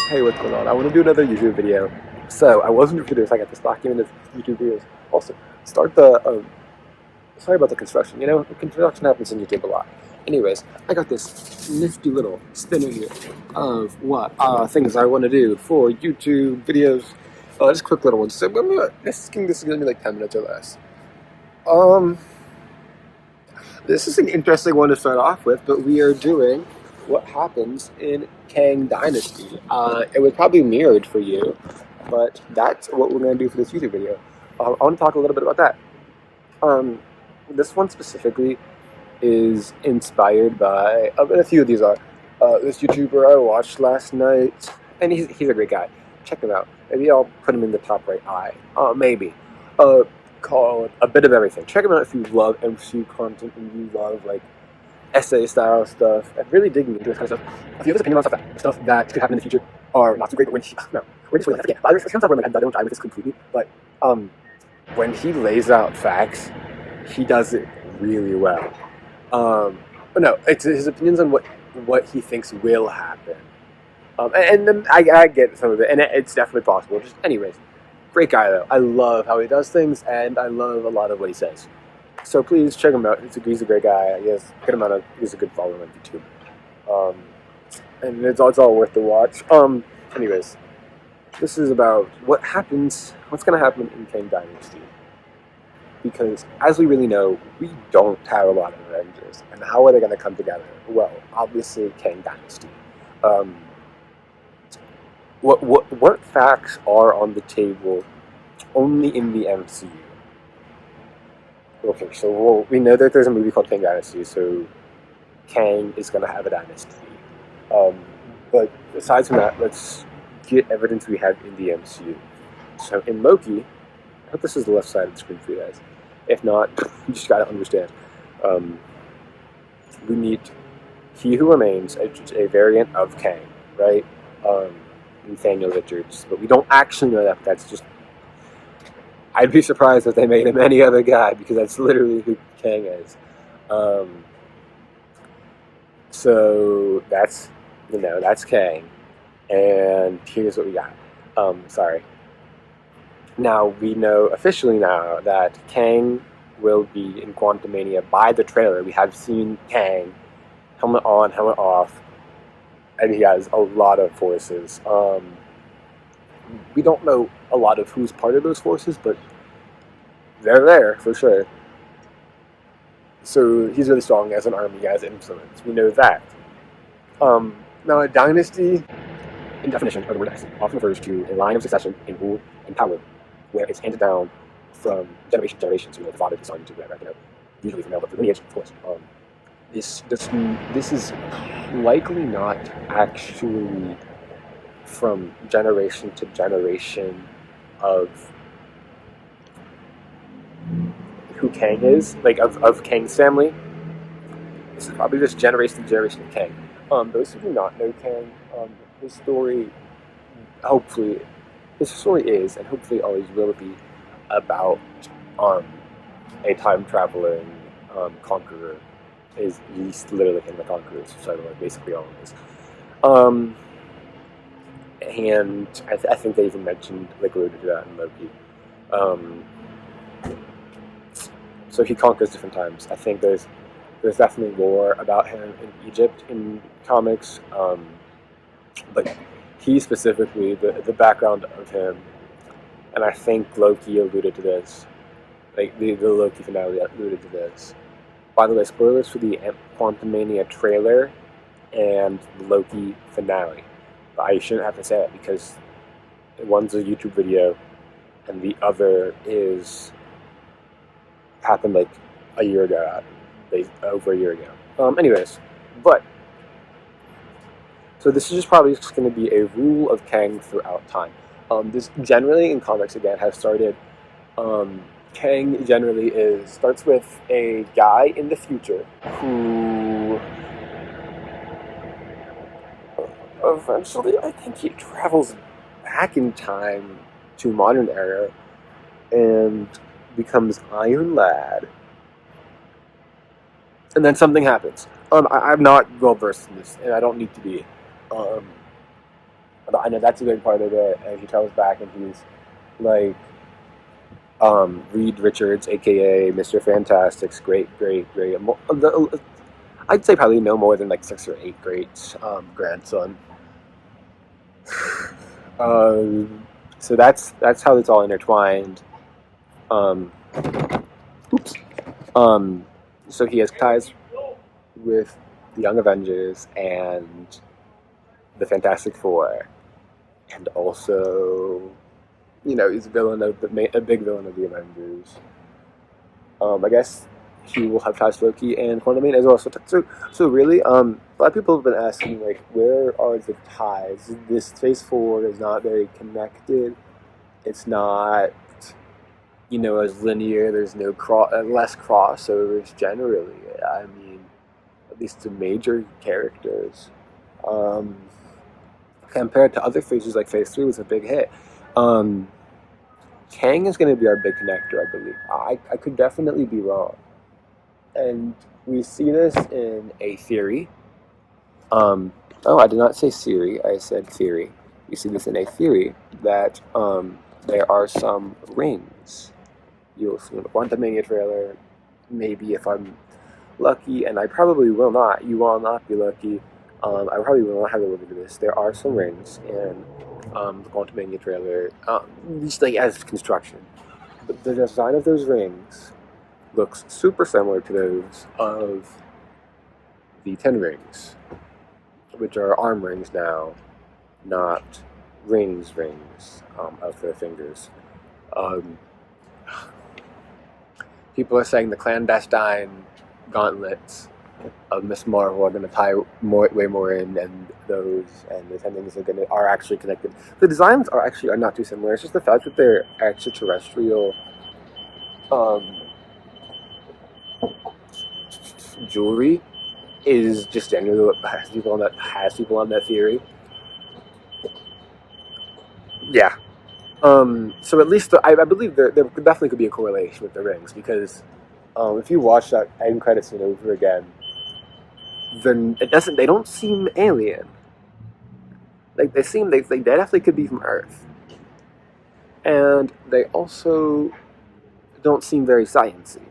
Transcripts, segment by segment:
Hey, what's going on? I want to do another YouTube video. So, I wasn't doing videos, I got this document of YouTube videos. Also, start the, sorry about the construction. You know, construction happens in YouTube a lot. Anyways, I got this nifty little spinner here of what, things I want to do for YouTube videos. Just quick little ones. So, this is going to be like 10 minutes or less. Um, this is an interesting one to start off with, but we are doing what happens in Kang Dynasty. It was probably mirrored for you, but that's what we're going to do for this YouTube video. I want to talk a little bit about that. This one specifically is inspired by, a few of these are, this YouTuber I watched last night, and he's a great guy. Check him out. Maybe I'll put him in the top right eye. Maybe. Called A Bit of Everything. Check him out if you love MCU content and you love, like, essay style stuff and really digging into this kind of stuff. A few of his opinions on stuff that could happen in the future are not so great, but we're just really, I forget. But it sounds like I don't drive with this completely, but when he lays out facts, he does it really well. But no, it's his opinions on what he thinks will happen. And then I get some of it, and it's definitely possible. Just anyways, great guy though. I love how he does things, and I love a lot of what he says. So please check him out. He's a great guy. He's a good follower on YouTube. And it's all worth the watch. Anyways, this is about what's going to happen in Kang Dynasty. Because as we really know, we don't have a lot of Avengers. And how are they going to come together? Well, obviously Kang Dynasty. What facts are on the table only in the MCU? Okay, so we know that there's a movie called Kang Dynasty, so Kang is going to have a dynasty. But aside from that, let's get evidence we have in the MCU. So in Loki, I hope this is the left side of the screen for you guys. If not, you just got to understand. We meet He Who Remains, a variant of Kang, right? Nathaniel Richards, but we don't actually know that. That's just. I'd be surprised if they made him any other guy, because that's literally who Kang is. So that's Kang, and here's what we got. Sorry. Now we know officially now that Kang will be in Quantumania by the trailer. We have seen Kang, helmet on, helmet off, and he has a lot of forces. We don't know a lot of who's part of those forces, but they're there for sure. So he's really strong as an army, as influence. We know that. Now, a dynasty, in definition of the word dynasty, often refers to a line of succession in rule and power, where it's handed down from generation to generation. So, the father to son to whatever, usually from male, but for lineage, of course. This is likely not actually from generation to generation of who Kang is, like of Kang's family. This is probably just generation to generation of Kang. Those who do not know Kang, his story is, and hopefully always will be, about a time traveling conqueror. He's literally him, the conqueror, so basically all of this. And I think they even mentioned, alluded to that in Loki. So he conquers different times. I think there's definitely lore about him in Egypt in comics, but he specifically, the background of him, and I think Loki alluded to this, like the Loki finale alluded to this. By the way, spoilers for the Quantumania trailer and the Loki finale. But I shouldn't have to say it because one's a YouTube video and the other happened like a year ago, over a year ago. Anyways, so this is probably just going to be a rule of Kang throughout time. This generally in comics again has started. Kang generally starts with a guy in the future who eventually, I think he travels back in time to modern era and becomes Iron Lad. And then something happens. I'm not well versed in this, and I don't need to be. I know that's a big part of it. And he comes back and he's like, Reed Richards, aka Mr. Fantastic's great. I'd say probably no more than like 6 or 8 greats grandson. So that's how it's all intertwined. Um, oops. Um, so he has ties with the Young Avengers and the Fantastic Four, and also, he's a villain of a big villain of the Avengers. I guess he will have ties to Loki and Quantumania as well. So really, a lot of people have been asking like, where are the ties? This Phase 4 is not very connected. It's not, as linear. There's no less crossovers generally. I mean, at least the major characters. Um, Compared to other phases, like Phase 3 was a big hit. Kang is going to be our big connector, I believe. I could definitely be wrong. And we see this in a theory. Oh, I did not say Siri, I said theory. We see this in a theory that there are some rings. You'll see in the Quantumania trailer. Maybe if I'm lucky, and I probably will not. You will not be lucky. I probably will not have a look into this. There are some rings in the Quantumania trailer, just like as construction. But the design of those rings looks super similar to those of the Ten Rings, which are arm rings now, not rings of their fingers. People are saying the clandestine gauntlets of Miss Marvel are going to tie way more in, and the Ten Rings are actually connected. The designs are not too similar. It's just the fact that they're extraterrestrial jewelry is just generally what has people on that theory. Yeah. So at least I believe there definitely could be a correlation with the rings, because if you watch that end credit scene over again, then they don't seem alien. Like they definitely could be from Earth, and they also don't seem very sciencey.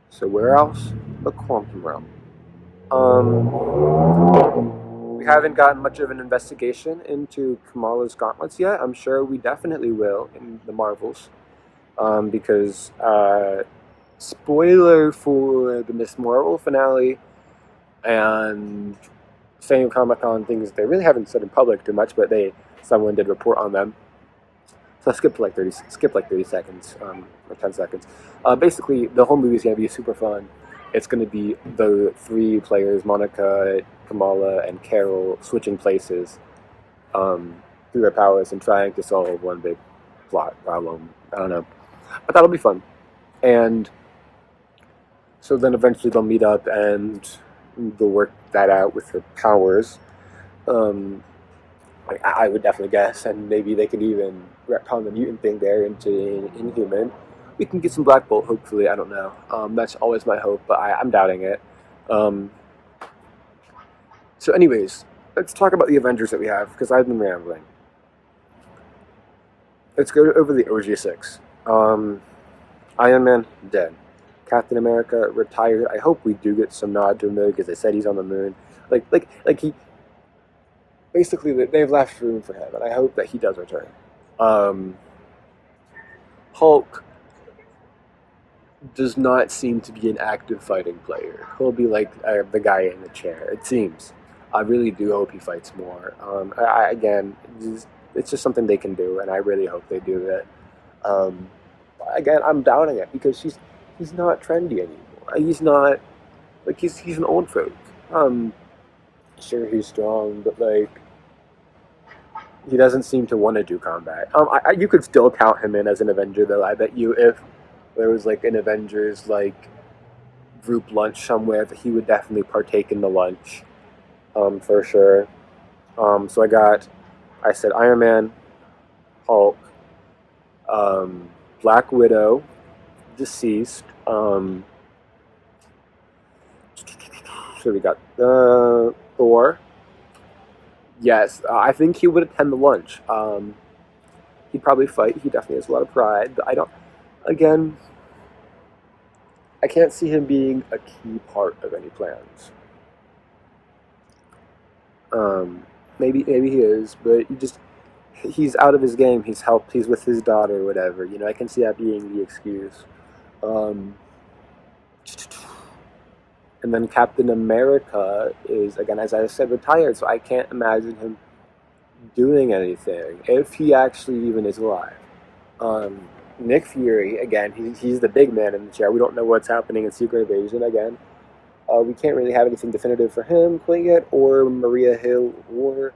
So where else? The quantum realm. We haven't gotten much of an investigation into Kamala's gauntlets yet. I'm sure we definitely will in the Marvels, because spoiler for the Miss Marvel finale and San Comic-Con things, they really haven't said in public too much, but someone did report on them. So I skipped like 30 seconds, or 10 seconds. Basically, the whole movie is going to be super fun. It's going to be the 3 players, Monica, Kamala, and Carol, switching places through their powers and trying to solve one big plot problem. I don't know. But that'll be fun. And so then eventually they'll meet up and they'll work that out with their powers. I would definitely guess, and maybe they could even retcon the mutant thing there into Inhuman. We can get some Black Bolt, hopefully. I don't know. That's always my hope, but I'm doubting it. So anyways, let's talk about the Avengers that we have, because I've been rambling. Let's go over the OG6. Iron Man, dead. Captain America, retired. I hope we do get some nod to him, though, because they said he's on the moon. Like he... Basically, they've left room for him, and I hope that he does return. Hulk does not seem to be an active fighting player. He'll be like the guy in the chair, it seems. I really do hope he fights more. Again, it's just something they can do, and I really hope they do that. Again, I'm doubting it, because he's not trendy anymore. He's not, like, he's an old folk. Sure, he's strong, but like, he doesn't seem to want to do combat. You could still count him in as an Avenger, though. I bet you if there was like an Avengers like group lunch somewhere, that he would definitely partake in the lunch, for sure. So I said Iron Man, Hulk, Black Widow, deceased. So we got Thor, Yes, I think he would attend the lunch. He'd probably fight. He definitely has a lot of pride. But I don't. Again, I can't see him being a key part of any plans. Maybe he is, but he's out of his game. He's helped. He's with his daughter, or whatever. You know, I can see that being the excuse. Um, and then Captain America is, again, as I said, retired, so I can't imagine him doing anything if he actually even is alive. Nick Fury, again, he's the big man in the chair. We don't know what's happening in Secret Invasion again. We can't really have anything definitive for him playing it, or Maria Hill, or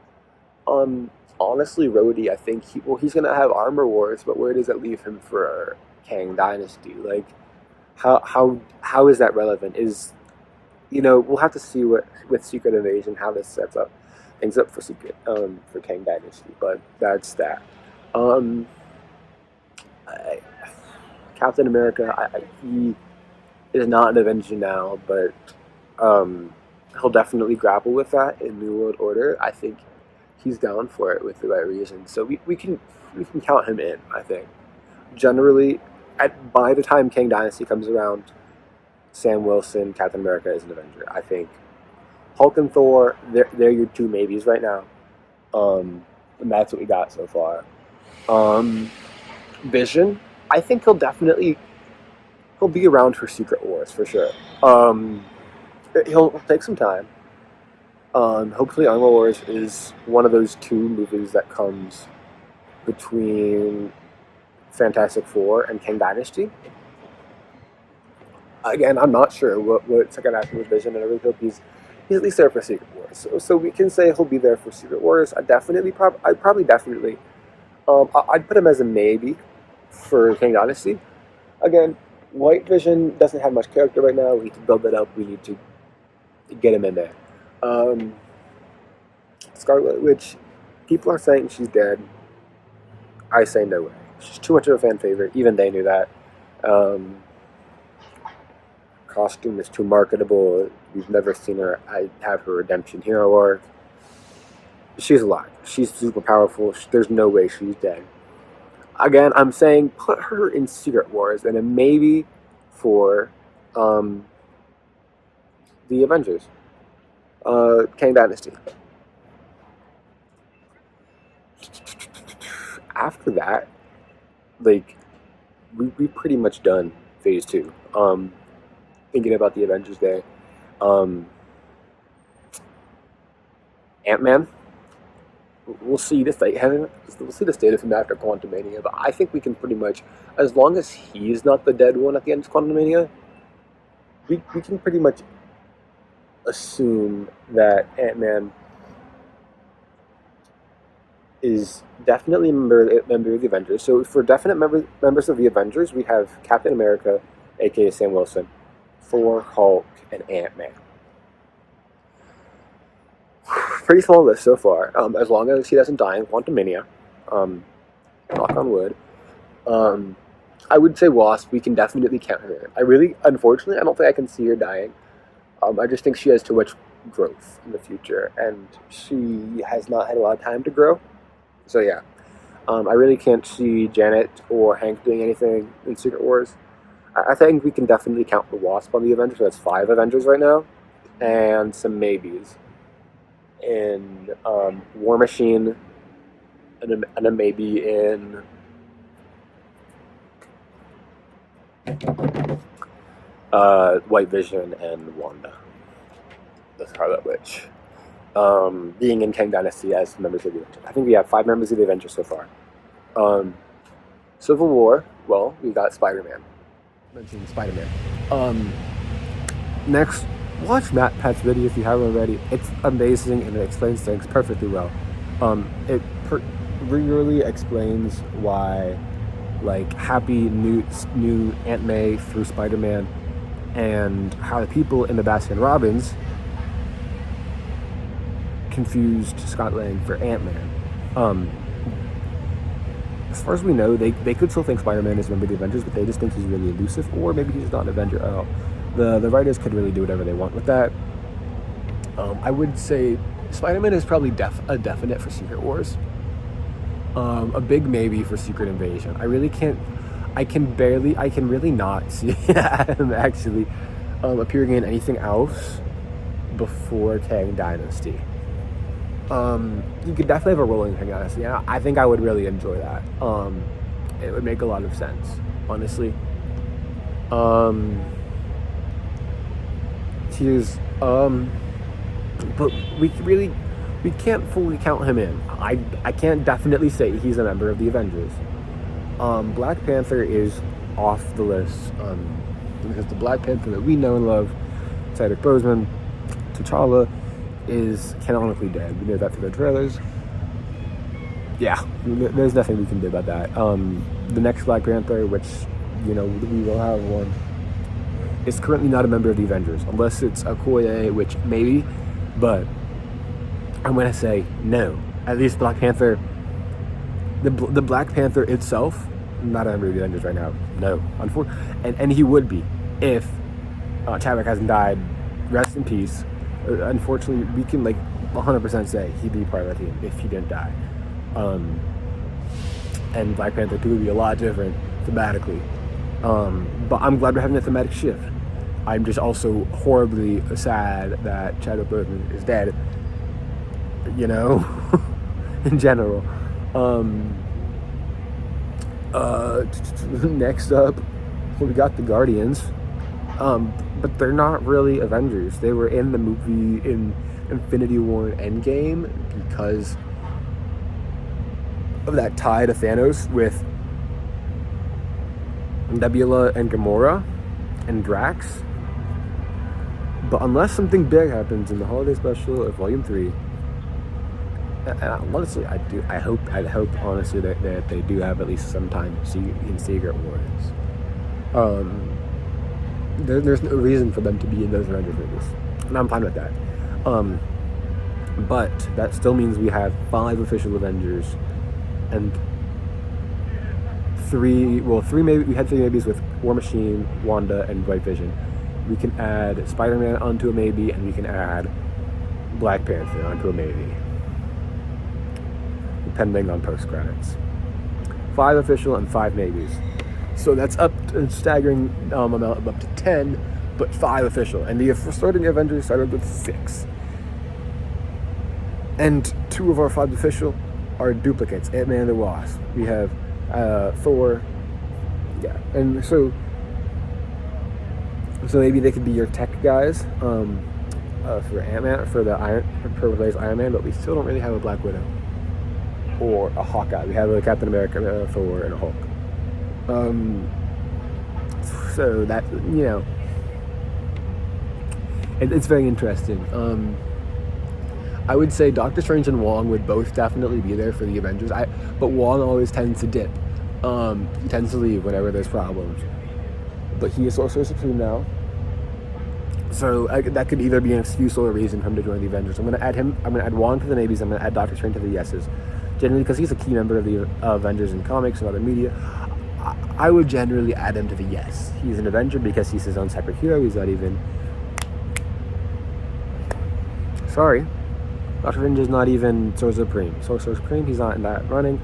honestly, Rhodey. I think he's gonna have Armor Wars, but where does that leave him for Kang Dynasty? Like, how is that relevant? We'll have to see what with Secret Invasion how this sets up things up for for Kang Dynasty, but that's that. Um, I, Captain America, he is not an Avenger now, but he'll definitely grapple with that in New World Order. I think he's down for it with the right reasons, so we can count him in. I think generally, by the time Kang Dynasty comes around, Sam Wilson, Captain America is an Avenger. I think Hulk and Thor, they're your two maybes right now, and that's what we got so far. Vision, I think he'll be around for Secret Wars for sure. He'll take some time. Hopefully, Armor Wars is one of those two movies that comes between Fantastic Four and Kang Dynasty. Again, I'm not sure what's going to happen with Vision, and I really hope he's at least there for Secret Wars. So we can say he'll be there for Secret Wars. I'd probably definitely. I'd put him as a maybe for Kang Dynasty. Again, White Vision doesn't have much character right now. We need to build that up. We need to get him in there. Scarlet Witch, people are saying she's dead. I say no way. She's too much of a fan favorite. Even they knew that. Costume is too marketable. We've never seen her have her redemption hero arc. She's alive. She's super powerful. There's no way she's dead. Again, I'm saying put her in Secret Wars and then maybe for the Avengers. Kang Dynasty. After that, like, we pretty much done phase 2. Thinking about the Avengers Day. Ant-Man. We'll see the state we'll see the state of him after Quantumania, but I think we can pretty much, as long as he's not the dead one at the end of Quantumania, we can pretty much assume that Ant-Man is definitely a member of the Avengers. So for definite members of the Avengers, we have Captain America, aka Sam Wilson, Thor, Hulk, and Ant-Man. Pretty small list so far. As long as he doesn't die in Quantumania, knock on wood. I would say Wasp. We can definitely count her in. Unfortunately, I don't think I can see her dying. I just think she has too much growth in the future, and she has not had a lot of time to grow. So yeah, I really can't see Janet or Hank doing anything in Secret Wars. I think we can definitely count the Wasp on the Avengers. So that's 5 Avengers right now, and some maybes. In War Machine, and a maybe in White Vision and Wanda, the Scarlet Witch, being in Kang Dynasty as members of the Avengers. I think we have 5 members of the Avengers so far. Civil War, well, we got Spider-Man. Mentioning Spider-Man. Next, watch Matt Pat's video if you haven't already. It's amazing and it explains things perfectly well. It really explains why, like, Happy new Aunt May through Spider-Man, and how the people in the Baskin-Robbins confused Scott Lang for Ant-Man. As far as we know, they could still think Spider-Man is a member of the Avengers, but they just think he's really elusive, or maybe he's not an Avenger at all. The writers could really do whatever they want with that. I would say Spider-Man is probably a definite for Secret Wars. A big maybe for Secret Invasion. I can really not see him actually appearing in anything else before Kang Dynasty. You could definitely have a role in Kang Dynasty. Yeah, I think I would really enjoy that. It would make a lot of sense, honestly. But we can't fully count him in. I can't definitely say he's a member of the Avengers. Black Panther is off the list because the Black Panther that we know and love, Chadwick Boseman, T'Challa, is canonically dead. We know that through the trailers. Yeah, there's nothing we can do about that. The next Black Panther, which, we will have one, is currently not a member of the Avengers, unless it's Okoye, which maybe, but I'm going to say no. At least Black Panther, the Black Panther itself, not a member of the Avengers right now. No. And he would be if Chadwick hasn't died. Rest in peace. Unfortunately, we can 100% say he'd be part of that team if he didn't die. And Black Panther 2 would be a lot different thematically. But I'm glad we're having a thematic shift. I'm just also horribly sad that Chadwick Boseman is dead. In general. Next up, we got the Guardians. But they're not really Avengers. They were in the movie in Infinity War and Endgame because of that tie to Thanos with Nebula and Gamora and Drax. But unless something big happens in the holiday special of Volume 3, and honestly, I hope honestly that they do have at least some time in Secret Wars. There's no reason for them to be in those Avengers movies, and I'm fine with that. But that still means we have 5 official Avengers, and 3 maybe. We had 3 maybes with War Machine, Wanda, and White Vision. We can add Spider-Man onto a maybe, and we can add Black Panther onto a maybe, depending on post-credits. 5 official and 5 maybes. So that's up to a staggering amount of up to 10, but 5 official. And the starting Avengers started with 6. And 2 of our 5 official are duplicates, Ant-Man and the Wasp. We have Thor. Yeah, and so maybe they could be your tech guys for Ant-Man, for replace Iron Man, but we still don't really have a Black Widow or a Hawkeye. We have a Captain America, Thor, and a Hulk. So that, it's very interesting. I would say Doctor Strange and Wong would both definitely be there for the Avengers. But Wong always tends to dip. He tends to leave whenever there's problems. But he is Sorcerer Supreme now. So that could either be an excuse or a reason for him to join the Avengers. I'm going to add him. I'm going to add Wong to the maybes. I'm going to add Doctor Strange to the yeses. Generally, because he's a key member of the Avengers in comics and other media, I would generally add him to the yes. He's an Avenger because he's his own separate hero. He's not even... Sorry. Doctor Strange is not even Sorcerer Supreme. Sorcerer Supreme, he's not in that running.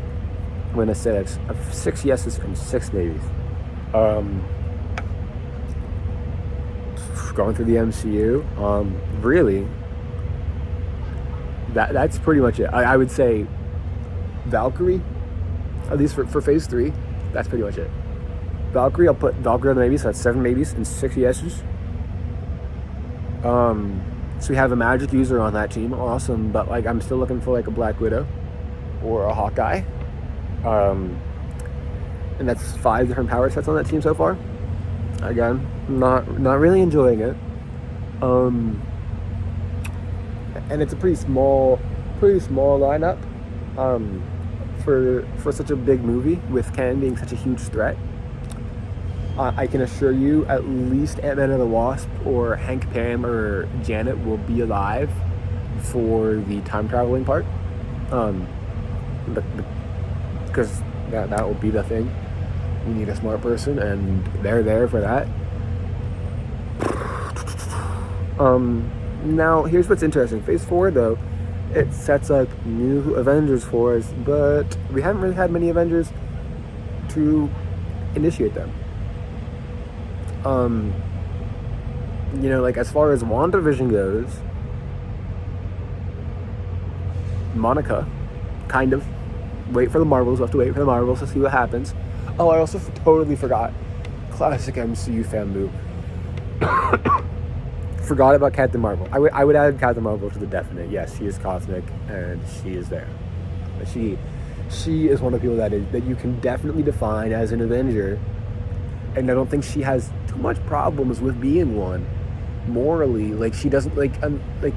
I'm going to say that's 6 yeses and 6 maybes. Going through the MCU, really, that's pretty much it. I would say Valkyrie, at least for Phase 3, that's pretty much it. Valkyrie, I'll put Valkyrie on the maybes, so that's 7 maybes and 6 yeses. So we have a magic user on that team, awesome, but I'm still looking for a Black Widow or a Hawkeye. And that's 5 different power sets on that team so far. Again, not really enjoying it. And it's a pretty small lineup for such a big movie, with Kang being such a huge threat. I can assure you at least Ant-Man and the Wasp or Hank Pym or Janet will be alive for the time traveling part. Because that will be the thing. We need a smart person, and they're there for that. Now, here's what's interesting. Phase 4, though, it sets up new Avengers for us, but we haven't really had many Avengers to initiate them. You know, like as far as WandaVision goes, Monica, kind of. Wait for the Marvels. We'll have to wait for the Marvels to see what happens. Oh, I also totally forgot. Classic MCU fan move. Forgot about Captain Marvel. I would add Captain Marvel to the definite. Yes, she is cosmic and she is there. But she is one of the people that you can definitely define as an Avenger. And I don't think she has too much problems with being one. Morally, like she doesn't like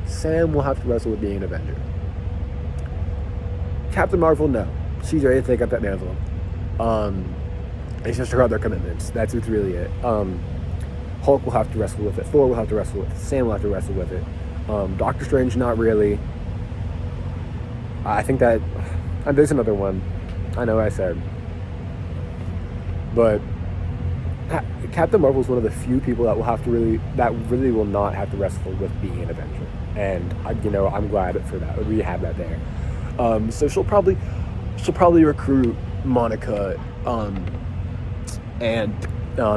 Sam will have to wrestle with being an Avenger. Captain Marvel, no. She's ready to take up that mantle. It's just her other commitments. That's what's really it. Hulk will have to wrestle with it. Thor will have to wrestle with it. Sam will have to wrestle with it. Doctor Strange, not really. I think that there's another one. I know I said, but Captain Marvel is one of the few people that really will not have to wrestle with being an Avenger, and I'm glad for that. We have that there. So she'll probably recruit Monica and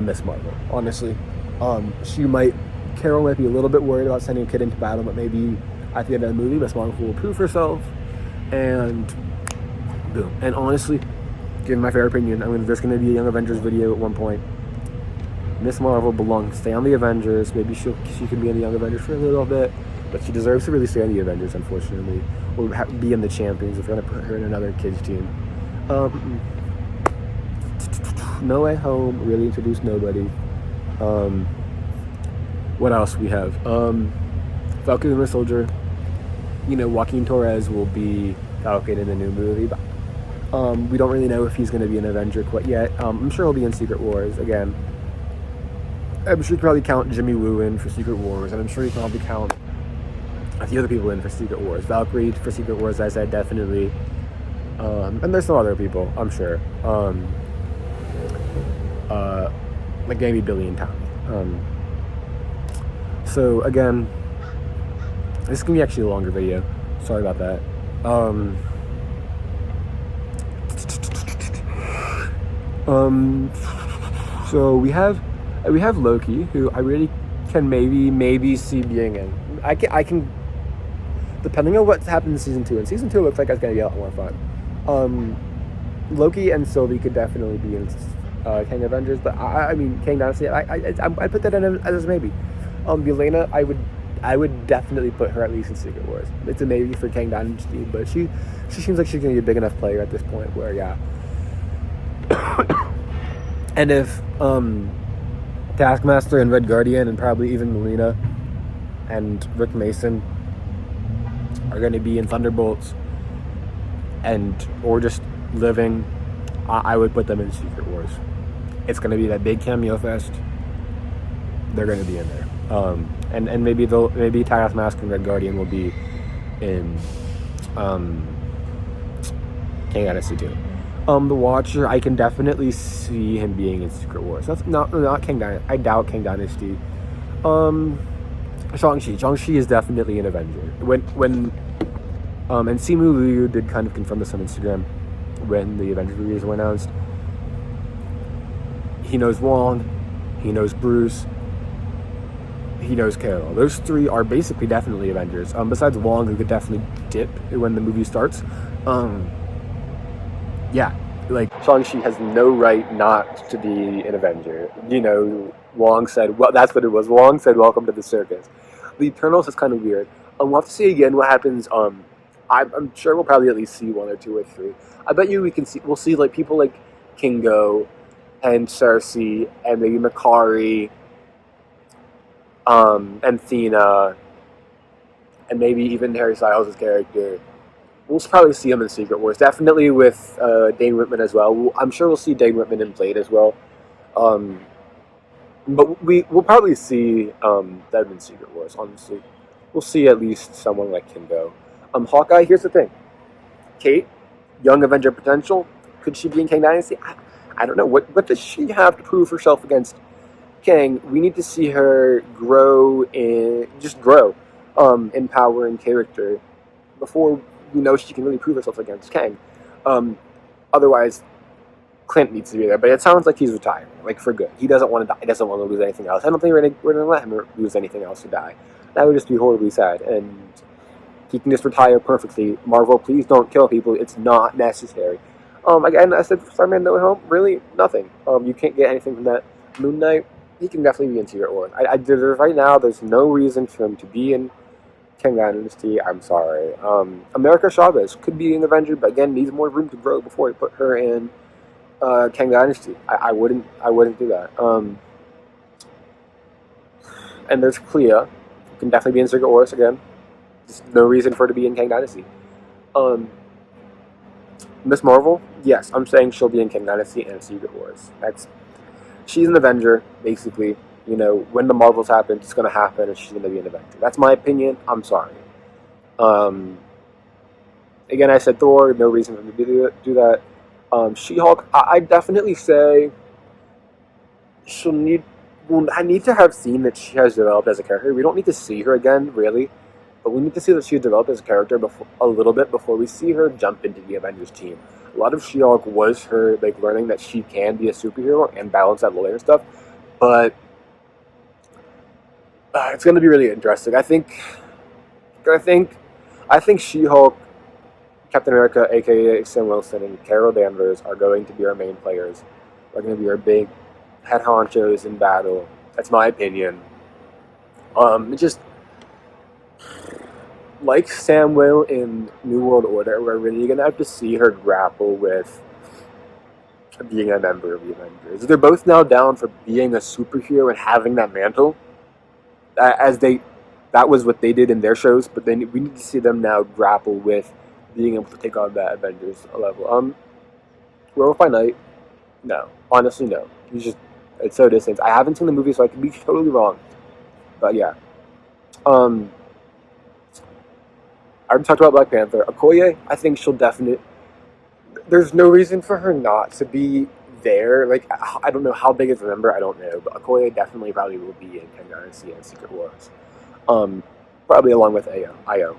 Miss Marvel. Honestly, Carol might be a little bit worried about sending a kid into battle, but maybe at the end of the movie, Miss Marvel will prove herself, and boom. And honestly, given my fair opinion, there's going to be a Young Avengers video at one point. Miss Marvel belongs to stay on the Avengers. Maybe she can be in the Young Avengers for a little bit, but she deserves to really stay on the Avengers, unfortunately, or be in the Champions if we're going to put her in another kids team. No Way Home really introduced nobody. What else we have? Falcon and Winter Soldier. Joaquin Torres will be Falcon in the new movie, but we don't really know if he's going to be an Avenger quite yet. I'm sure he'll be in Secret Wars again. I'm sure you can probably count Jimmy Woo in for Secret Wars, and I'm sure you can probably count the other people in for Secret Wars. Valkyrie for Secret Wars, I said, definitely. And there's some other people, I'm sure. Like maybe Billy and Tommy. So again, this is going to be actually a longer video. Sorry about that. So we have Loki, who I really can maybe see being in. I can, depending on what happens in season 2. And season 2 looks like it's going to be a lot more fun. Loki and Sylvie could definitely be in Kang Avengers, but Kang Dynasty. I put that in as a maybe. Yelena, I would definitely put her at least in Secret Wars. It's a maybe for Kang Dynasty, but she seems like she's going to be a big enough player at this point where, yeah. And if Taskmaster and Red Guardian and probably even Melina and Rick Mason are going to be in Thunderbolts or just living, I would put them in Secret Wars. It's going to be that big cameo fest. They're going to be in there. And maybe Taskmaster and Red Guardian will be in King Dynasty too. The Watcher, I can definitely see him being in Secret Wars. That's not King Dynasty. I doubt King Dynasty. Shang-Chi is definitely an Avenger. When and Simu Liu did kind of confirm this on Instagram when the Avengers movies were announced. He knows Wong, he knows Bruce, he knows Carol. Those three are basically definitely Avengers. Besides Wong, who could definitely dip when the movie starts. Yeah, like Shang-Chi has no right not to be an Avenger. Wong said, well, that's what it was. Wong said, "Welcome to the circus." The Eternals is kind of weird. We'll have to see again what happens. I'm sure we'll probably at least see 1 or 2 or 3. I bet you we'll see like people like Kingo and Cersei and maybe Makari, and Thena, and maybe even Harry Styles' character. We'll probably see him in Secret Wars. Definitely with Dane Whitman as well. I'm sure we'll see Dane Whitman in Blade as well. But we'll probably see them in Secret Wars, honestly. We'll see at least someone like Kingo. Hawkeye, here's the thing. Kate, young Avenger potential. Could she be in Kang Dynasty? I don't know. What does she have to prove herself against Kang? We need to see her grow in power and character before we know she can really prove herself against Kang. Otherwise, Clint needs to be there, but it sounds like he's retiring, like for good. He doesn't want to die. He doesn't want to lose anything else. I don't think we're going to let him lose anything else to die. That would just be horribly sad, and he can just retire perfectly. Marvel, please don't kill people. It's not necessary. Again, I said Spider-Man No Way Home, really nothing. You can't get anything from that. Moon Knight, he can definitely be in Secret Wars. Right now, there's no reason for him to be in Kang Dynasty. I'm sorry. America Chavez could be an Avenger, but again, needs more room to grow before we put her in Kang Dynasty. I wouldn't do that. And there's Clea, who can definitely be in Secret Wars again. There's no reason for her to be in Kang Dynasty. Miss Marvel, yes, I'm saying she'll be in Kang Dynasty and Secret Wars. She's an Avenger, basically. You know, when the Marvels happen, it's going to happen, and she's going to be an Avenger. That's my opinion. I'm sorry. Again, I said Thor, no reason for him to do that. She-Hulk, I definitely say I need to have seen that she has developed as a character. We don't need to see her again, really, but we need to see that she's developed as a character a little bit before we see her jump into the Avengers team. A lot of She-Hulk was her learning that she can be a superhero and balance that layer stuff, but it's going to be really interesting. I think She-Hulk, Captain America, aka Sam Wilson, and Carol Danvers are going to be our main players. They're going to be our big head honchos in battle. That's my opinion. Just like Samwell in New World Order, we're really going to have to see her grapple with being a member of the Avengers. They're both now down for being a superhero and having that mantle, that was what they did in their shows, but then we need to see them now grapple with being able to take on that Avengers level. Werewolf by Night, no. Honestly, no. It's so distant. I haven't seen the movie, so I could be totally wrong. But yeah. I already talked about Black Panther. Okoye, I think she'll definitely... There's no reason for her not to be there. I don't know how big of a member, I don't know. But Okoye probably will be in Kang Dynasty and Secret Wars. Probably along with Io.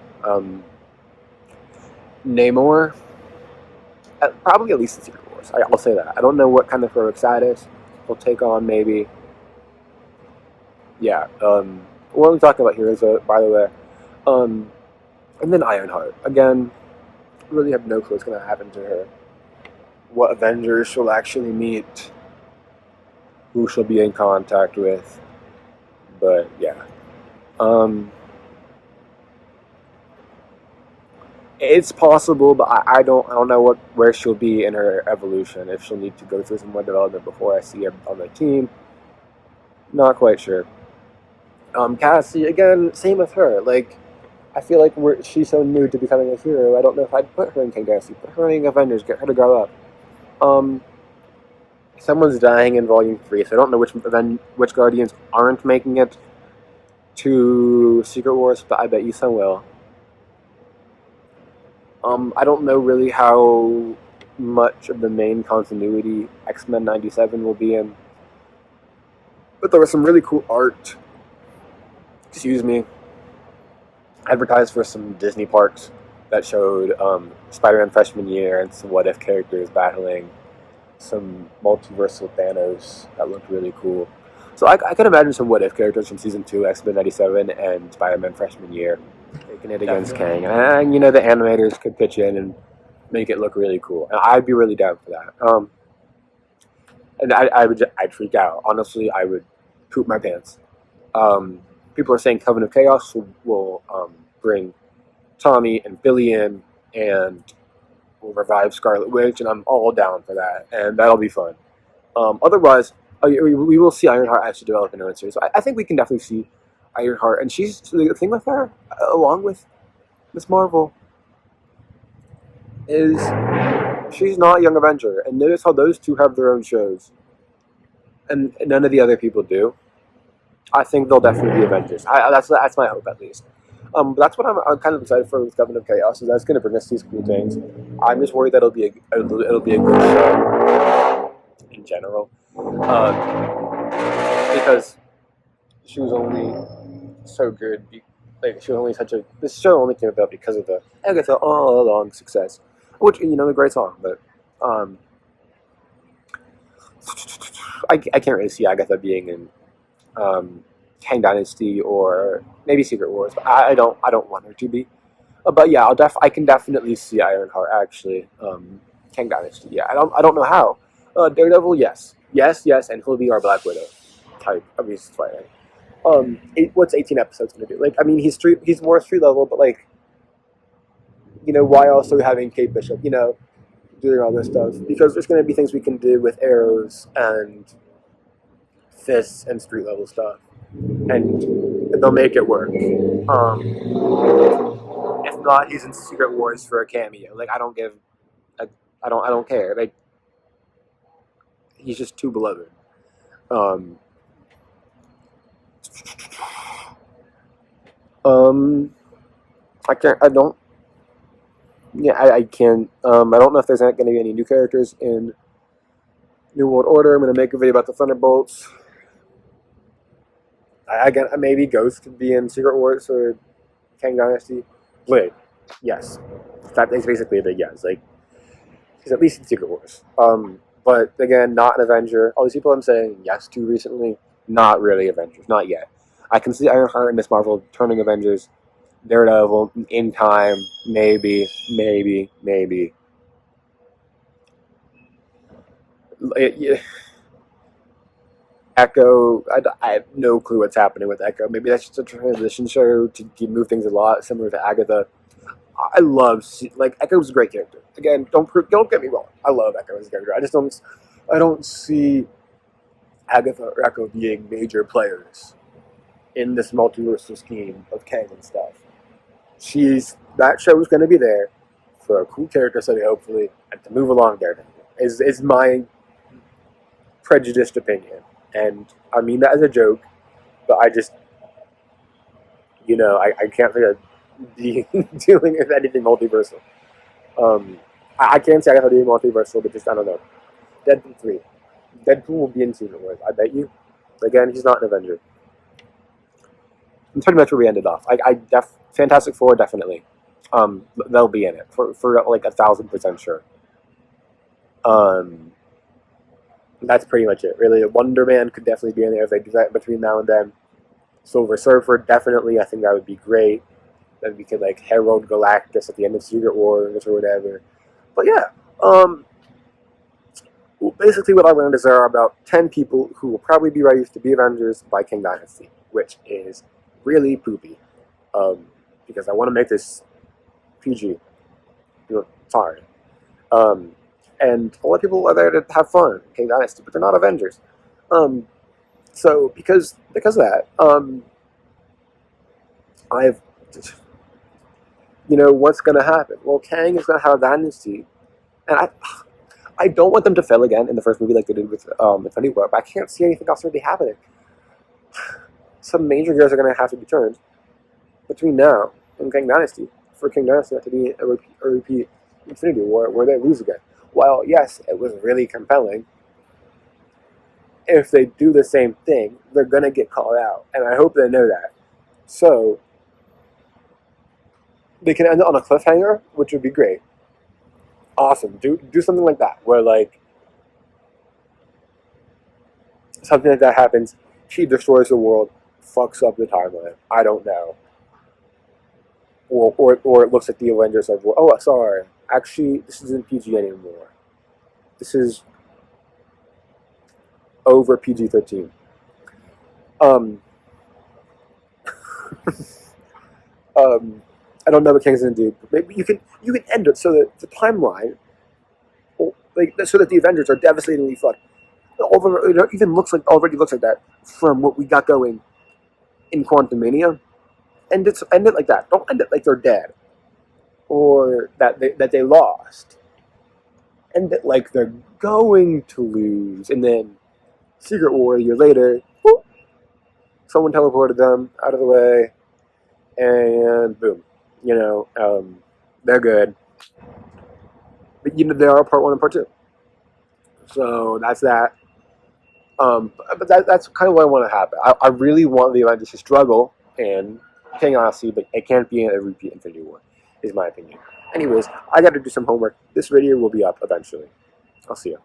Namor, probably at least in Secret Wars. I'll say that. I don't know what kind of heroic status he'll take on, maybe. Yeah. What are we talking about here, by the way? And then Ironheart. Again, really have no clue what's going to happen to her. What Avengers she'll actually meet. Who she'll be in contact with. But, yeah. It's possible, but I don't know where she'll be in her evolution. If she'll need to go through some more development before I see her on the team, not quite sure. Cassie, again, same with her. I feel like she's so new to becoming a hero. I don't know if I'd put her in Kang Dynasty. Put her in Avengers. Get her to grow up. Someone's dying in Volume 3, so I don't know which Guardians aren't making it to Secret Wars, but I bet you some will. I don't know really how much of the main continuity X-Men 97 will be in, but there was some really cool art, advertised for some Disney parks that showed Spider-Man freshman year and some what-if characters battling some multiversal Thanos that looked really cool. So I could imagine some what-if characters from Season 2, X-Men 97, and Spider-Man freshman year taking it against Kang. And, the animators could pitch in and make it look really cool. And I'd be really down for that. And I'd freak out. Honestly, I would poop my pants. People are saying Coven of Chaos will bring Tommy and Billy in and will revive Scarlet Witch, and I'm all down for that. And that'll be fun. Otherwise, we will see Ironheart actually develop in her own series. So I think we can definitely see Ironheart. And the thing with her, along with Miss Marvel, is she's not a Young Avenger. And notice how those two have their own shows. And none of the other people do. I think they'll definitely be Avengers. That's my hope, at least. But that's what I'm kind of excited for with Coven of Chaos, is that's going to bring us these cool things. I'm just worried that it'll be a good show in general. Because she was only so good Like she was only such a this show only came about because of the Agatha All Along success, which a great song, but um, I can't really see Agatha being in Kang Dynasty or maybe Secret Wars, but I don't want her to be. But yeah, I can definitely see Ironheart actually. Kang Dynasty, yeah. I don't know how. Daredevil, yes, yes, yes, and he'll be our Black Widow type. I mean, it's fine. What's 18 episodes gonna do? Like, I mean, he's more street level, but like, why also having Kate Bishop, doing all this stuff? Because there's gonna be things we can do with arrows and fists and street level stuff, and they'll make it work. If not, he's in Secret Wars for a cameo. Like, I don't care. Like, he's just too beloved. Um, I can't. I don't. Yeah, I can't. I don't know if there's not going to be any new characters in New World Order. I'm going to make a video about the Thunderbolts. Maybe Ghost could be in Secret Wars or Kang Dynasty. Blade, yes. That is basically a big yes. Like, he's at least in Secret Wars. But again, not an Avenger. All these people I'm saying yes to recently, not really Avengers, not yet. I can see Ironheart and Miss Marvel turning Avengers, Daredevil in time, maybe. Echo, I have no clue what's happening with Echo. Maybe that's just a transition show to move things a lot, similar to Agatha. I love Echo's a great character. Again, don't get me wrong. I love Echo as a character. I don't see Agatha or Echo being major players in this multiversal scheme of Kang and stuff. That show is going to be there for a cool character study, hopefully, and to move along there. Is my prejudiced opinion, and I mean that as a joke, but I just, I can't think of dealing with anything multiversal. I can't say I have to do multiversal, but just I don't know. Deadpool 3. Deadpool will be in Secret Wars, I bet you. Again, he's not an Avenger. That's pretty much where we ended off. Fantastic Four, definitely. They'll be in it for like 1,000% sure. That's pretty much it, really. Wonder Man could definitely be in there if they do that between now and then. Silver Surfer, definitely. I think that would be great. Then we could like herald Galactus at the end of Secret Wars or whatever. But yeah, basically what I learned is there are about 10 people who will probably be ready to be Avengers by Kang Dynasty, which is really poopy. Because I want to make this PG. Sorry. And a lot of people are there to have fun, Kang Dynasty, but they're not Avengers. So because of that, I've what's going to happen? Well, Kang is going to have a dynasty, and I don't want them to fail again in the first movie like they did with Infinity War, but I can't see anything else really happening. Some major gears are going to have to be turned between now and Kang Dynasty for Kang Dynasty not to be a repeat Infinity War where they lose again. While, yes, it was really compelling, if they do the same thing, they're going to get called out, and I hope they know that. So they can end it on a cliffhanger, which would be great. Awesome. Do something like that, where like something like that happens. She destroys the world, fucks up the timeline. I don't know. Or it looks like the Avengers like, oh, sorry. Actually, this isn't PG anymore. This is over PG-13. I don't know what Kang's gonna do. But maybe you can end it so that the timeline, so that the Avengers are devastatingly fucked. It even already looks like that from what we got going in Quantumania. End it like that. Don't end it like they're dead or that they lost. End it like they're going to lose, and then Secret War a year later, whoop, someone teleported them out of the way, and boom. They're good. But they are part 1 and part 2. So that's that. But that's kind of what I want to happen. I really want the Avengers to struggle and Kang Dynasty, but it can't be a repeat Infinity War, is my opinion. Anyways, I got to do some homework. This video will be up eventually. I'll see you.